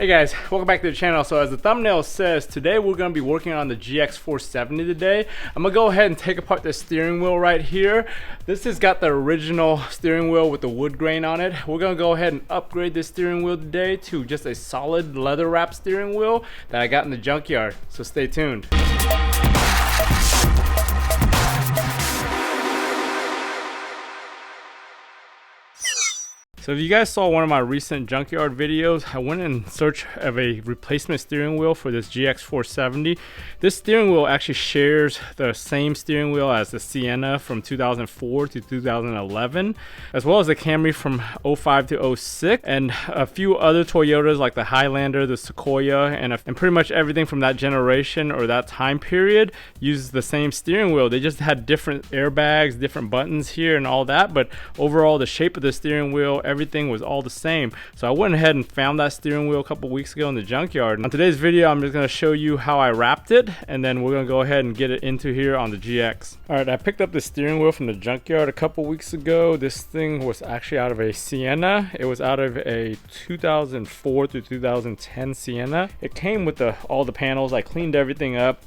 Hey guys, welcome back to the channel. So as the thumbnail says, today we're going to be working on the GX470 today. I'm going to go ahead and take apart the steering wheel right here. This has got the original steering wheel with the wood grain on it. We're going to go ahead and upgrade this steering wheel today to just a solid leather wrap steering wheel that I got in the junkyard. So stay tuned. So if you guys saw one of my recent junkyard videos, I went in search of a replacement steering wheel for this GX470. This steering wheel actually shares the same steering wheel as the Sienna from 2004 to 2011, as well as the Camry from 05 to 06, and a few other Toyotas like the Highlander, the Sequoia, and pretty much everything from that generation or that time period uses the same steering wheel. They just had different airbags, different buttons here and all that, but overall the shape of the steering wheel, everything was all the same. So I went ahead and found that steering wheel a couple weeks ago in the junkyard. On today's video, I'm just going to show you how I wrapped it, and then we're going to go ahead and get it into here on the GX. Alright, I picked up the steering wheel from the junkyard a couple weeks ago. This thing was actually out of a Sienna. It was out of a 2004 to 2010 Sienna. It came with all the panels. I cleaned everything up.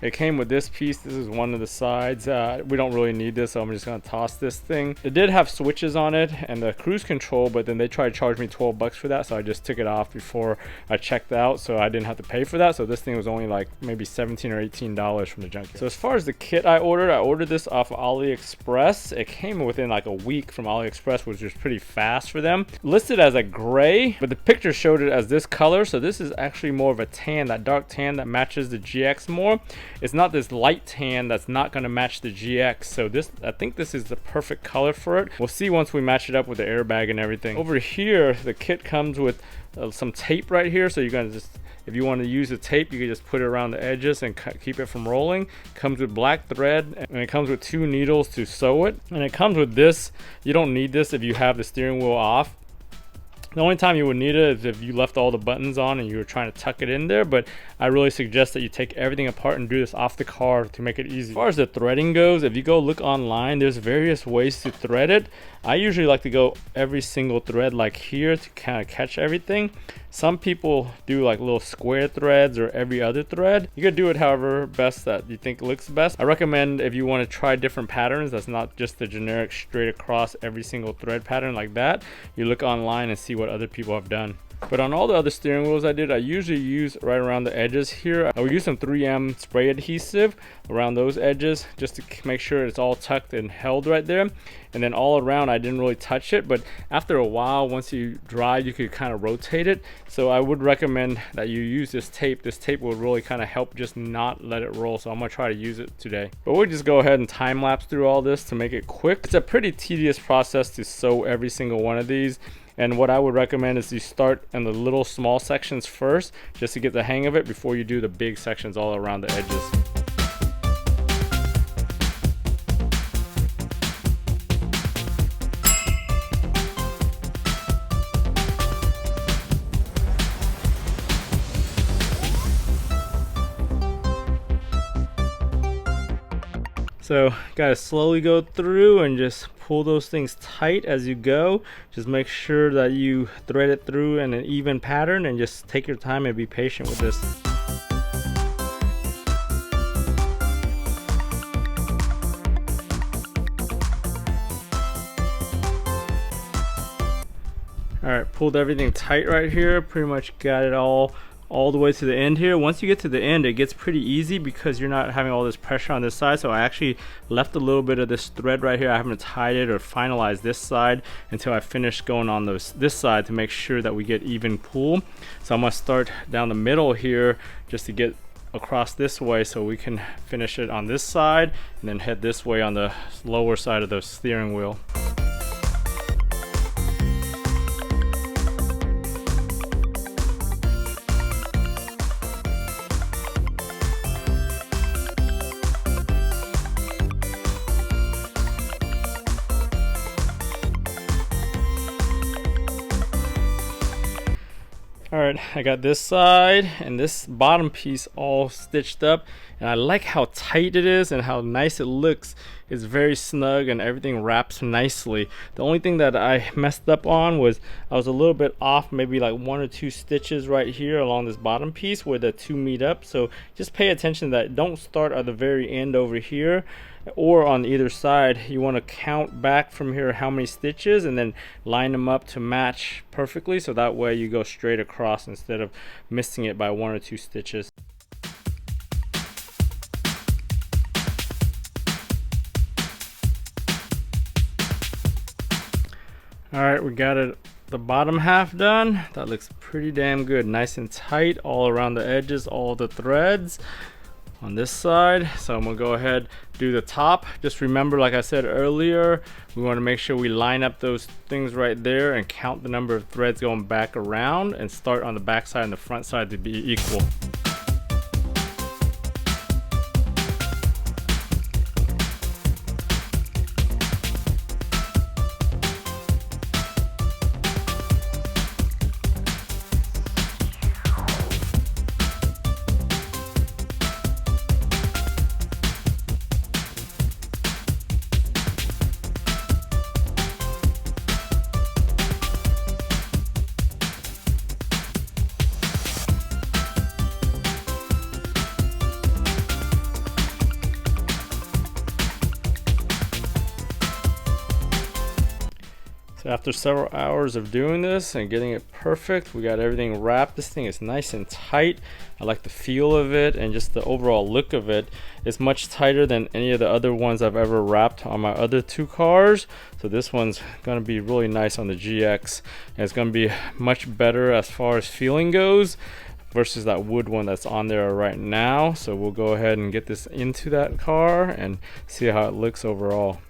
It came with this piece. This is one of the sides. We don't really need this, so I'm just gonna toss this thing. It did have switches on it and the cruise control, but then they tried to charge me 12 bucks for that, so I just took it off before I checked out, so I didn't have to pay for that. So this thing was only like maybe $17 or $18 from the junkyard. So as far as the kit I ordered this off of AliExpress. It came within like a week from AliExpress, which was pretty fast for them. Listed as a gray, but the picture showed it as this color, so this is actually more of a tan, that dark tan that matches the GX more. It's not this light tan that's not going to match the GX. So I think this is the perfect color for it. We'll see once we match it up with the airbag and everything. Over here, the kit comes with some tape right here. So you're going to just, if you want to use the tape, you can just put it around the edges and keep it from rolling. Comes with black thread, and it comes with 2 needles to sew it. And it comes with this. You don't need this if you have the steering wheel off. The only time you would need it is if you left all the buttons on and you were trying to tuck it in there, but I really suggest that you take everything apart and do this off the car to make it easy. As far as the threading goes, if you go look online, there's various ways to thread it. I usually like to go every single thread like here to kind of catch everything. Some people do like little square threads or every other thread. You could do it however best that you think looks best. I recommend if you want to try different patterns, that's not just the generic straight across every single thread pattern like that. You look online and see what other people have done. But on all the other steering wheels I usually use right around the edges here. I will use some 3M spray adhesive around those edges just to make sure it's all tucked and held right there. And then all around, I didn't really touch it, but after a while, once you dry, you could kind of rotate it. So I would recommend that you use this tape. This tape will really kind of help just not let it roll. So I'm gonna try to use it today. But we'll just go ahead and time lapse through all this to make it quick. It's a pretty tedious process to sew every single one of these. And what I would recommend is you start in the little small sections first, just to get the hang of it before you do the big sections all around the edges. So gotta slowly go through and just pull those things tight as you go. Just make sure that you thread it through in an even pattern, and just take your time and be patient with this. Alright, pulled everything tight right here. Pretty much got it all the way to the end here. Once you get to the end, it gets pretty easy because you're not having all this pressure on this side. So I actually left a little bit of this thread right here. I haven't tied it or finalized this side until I finish going on this side to make sure that we get even pull. So I'm gonna start down the middle here just to get across this way so we can finish it on this side and then head this way on the lower side of the steering wheel. Alright, I got this side and this bottom piece all stitched up, and I like how tight it is and how nice it looks. is very snug and everything wraps nicely. The only thing that I messed up on was I was a little bit off, maybe like 1 or 2 stitches right here along this bottom piece where the two meet up. So just pay attention that don't start at the very end over here or on either side. You want to count back from here how many stitches and then line them up to match perfectly, so that way you go straight across instead of missing it by 1 or 2 stitches. All right, we got it, the bottom half done. That looks pretty damn good, nice and tight all around the edges, all the threads on this side. So I'm gonna go ahead, do the top. Just remember, like I said earlier, we want to make sure we line up those things right there and count the number of threads going back around and start on the back side and the front side to be equal. So after several hours of doing this and getting it perfect, we got everything wrapped. This thing is nice and tight. I like the feel of it and just the overall look of it. It's much tighter than any of the other ones I've ever wrapped on my other 2 cars. So this one's gonna be really nice on the GX, and it's gonna be much better as far as feeling goes versus that wood one that's on there right now. So we'll go ahead and get this into that car and see how it looks overall.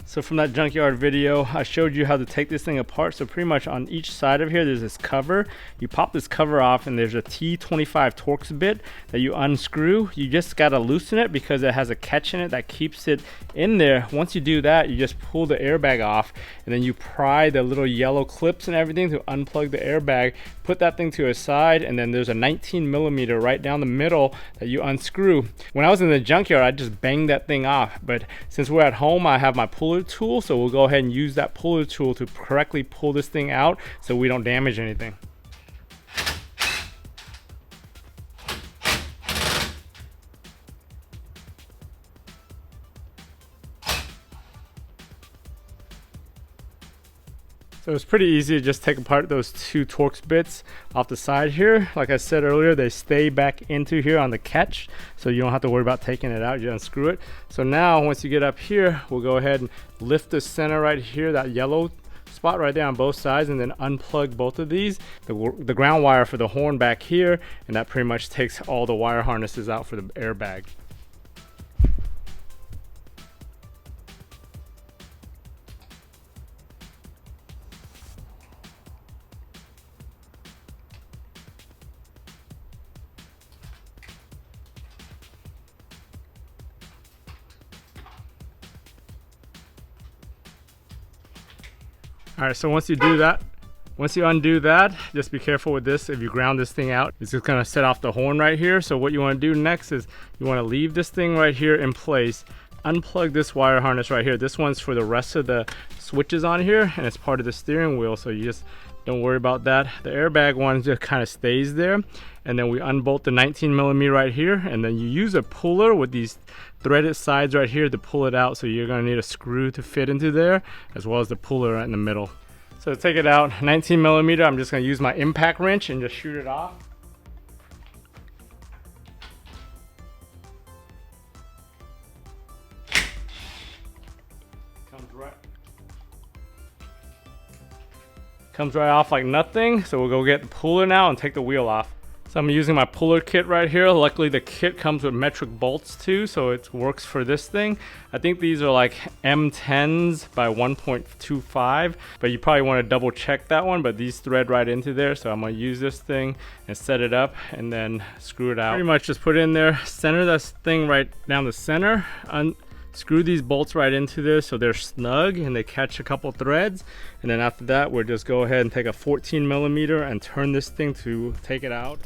So from that junkyard video, I showed you how to take this thing apart. So pretty much on each side of here, there's this cover. You pop this cover off and there's a T25 Torx bit that you unscrew. You just gotta loosen it because it has a catch in it that keeps it in there. Once you do that, you just pull the airbag off and then you pry the little yellow clips and everything to unplug the airbag, put that thing to a side, and then there's a 19mm right down the middle that you unscrew. When I was in the junkyard, I just banged that thing off, but since we're at home, I have my puller tool, so we'll go ahead and use that puller tool to correctly pull this thing out so we don't damage anything. So it's pretty easy to just take apart those 2 Torx bits off the side here. Like I said earlier, they stay back into here on the catch, so you don't have to worry about taking it out. You unscrew it. So now once you get up here, we'll go ahead and lift the center right here, that yellow spot right there on both sides, and then unplug both of these. The ground wire for the horn back here, and that pretty much takes all the wire harnesses out for the airbag. All right, so once you undo that, just be careful with this. If you ground this thing out, it's just gonna set off the horn right here. So what you wanna do next is you wanna leave this thing right here in place, unplug this wire harness right here. This one's for the rest of the switches on here, and it's part of the steering wheel, so you just don't worry about that. The airbag one just kind of stays there, and then we unbolt the 19mm right here, and then you use a puller with these threaded sides right here to pull it out. So you're gonna need a screw to fit into there, as well as the puller right in the middle. So to take it out, 19mm, I'm just gonna use my impact wrench and just shoot it off. Comes right off like nothing. So we'll go get the puller now and take the wheel off. So I'm using my puller kit right here. Luckily the kit comes with metric bolts too, so it works for this thing. I think these are like M10s by 1.25, but you probably want to double check that one, but these thread right into there. So I'm gonna use this thing and set it up and then screw it out. Pretty much just put it in there, center this thing right down the center, screw these bolts right into this so they're snug and they catch a couple threads, and then after that we'll just go ahead and take a 14mm and turn this thing to take it out.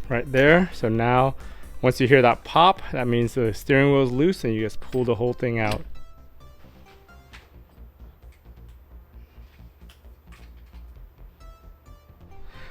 Right there. So now Once you hear that pop, that means the steering wheel is loose and you just pull the whole thing out.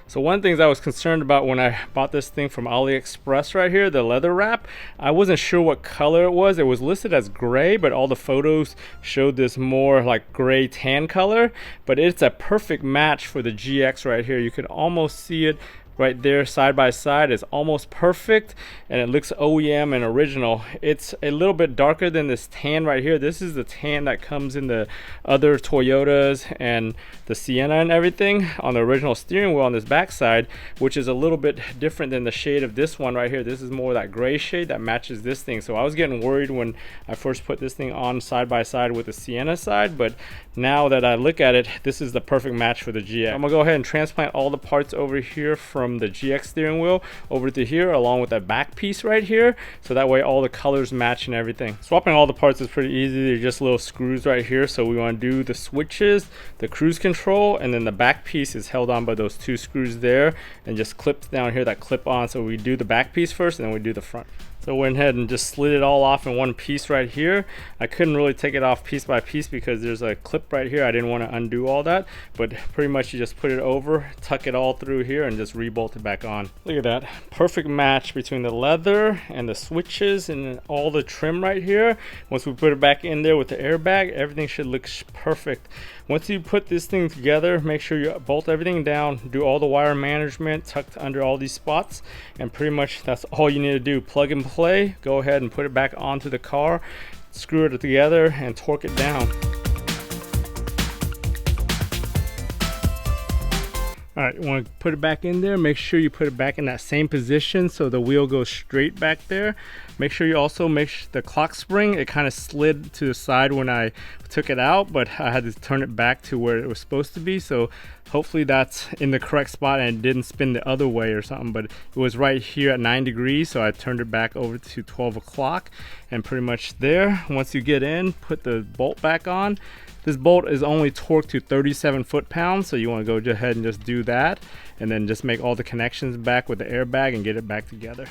So one of the things I was concerned about when I bought this thing from AliExpress right here, the leather wrap, I wasn't sure what color it was. It was listed as gray, but all the photos showed this more like gray tan color, but it's a perfect match for the GX right here. You could almost see it right there side by side. Is almost perfect, and it looks OEM and original. It's a little bit darker than this tan right here. This is the tan that comes in the other Toyotas and the Sienna and everything on the original steering wheel on this back side, which is a little bit different than the shade of this one right here. This is more that gray shade that matches this thing. So I was getting worried when I first put this thing on side by side with the Sienna side, but now that I look at it, this is the perfect match for the GX. I'm gonna go ahead and transplant all the parts over here from the GX steering wheel over to here, along with that back piece right here, so that way all the colors match and everything. Swapping all the parts is pretty easy. They're just little screws right here. So we want to do the switches, the cruise control, and then the back piece is held on by those two screws there and just clips down here that clip on. So we do the back piece first and then we do the front. So I went ahead and just slid it all off in one piece right here. I couldn't really take it off piece by piece because there's a clip right here. I didn't want to undo all that, but pretty much you just put it over, tuck it all through here, and just rebolt it back on. Look at that. Perfect match between the leather and the switches and all the trim right here. Once we put it back in there with the airbag, everything should look perfect. Once you put this thing together, make sure you bolt everything down, do all the wire management tucked under all these spots, and pretty much that's all you need to do. Plug and play, go ahead and put it back onto the car, screw it together, and torque it down. All right, you want to put it back in there. Make sure you put it back in that same position so the wheel goes straight back there. Make sure you also the clock spring, it kind of slid to the side when I took it out, but I had to turn it back to where it was supposed to be. So hopefully that's in the correct spot and it didn't spin the other way or something, but it was right here at 9 degrees. So I turned it back over to 12 o'clock and pretty much there. Once you get in, put the bolt back on. This bolt is only torqued to 37 foot-pounds, so you want to go ahead and just do that, and then just make all the connections back with the airbag and get it back together.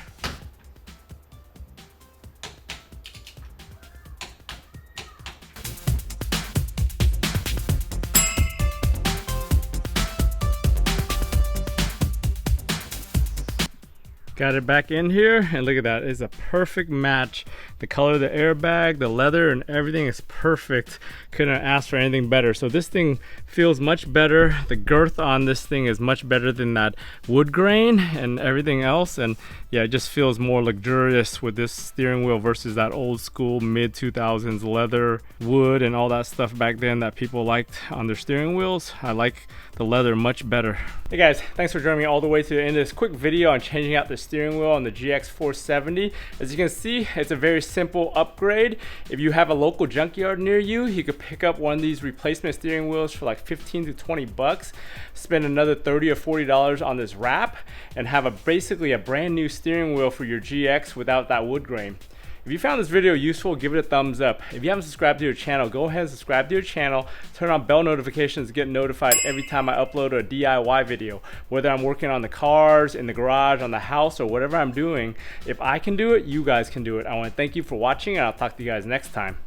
Got it back in here, and look at that. It's a perfect match. The color of the airbag, the leather, and everything is perfect. Couldn't ask for anything better. So this thing feels much better. The girth on this thing is much better than that wood grain and everything else. And yeah, it just feels more luxurious with this steering wheel versus that old school mid 2000s leather, wood, and all that stuff back then that people liked on their steering wheels. I like the leather much better. Hey guys, thanks for joining me all the way to the end of this quick video on changing out the steering wheel on the GX470. As you can see, it's a very simple upgrade. If you have a local junkyard near you, you could pick up one of these replacement steering wheels for like 15 to 20 bucks, spend another $30 or $40 on this wrap, and have basically a brand new steering wheel for your GX without that wood grain. If you found this video useful, give it a thumbs up. If you haven't subscribed to your channel, go ahead and subscribe to your channel. Turn on bell notifications to get notified every time I upload a DIY video. Whether I'm working on the cars, in the garage, on the house, or whatever I'm doing, if I can do it, you guys can do it. I want to thank you for watching, and I'll talk to you guys next time.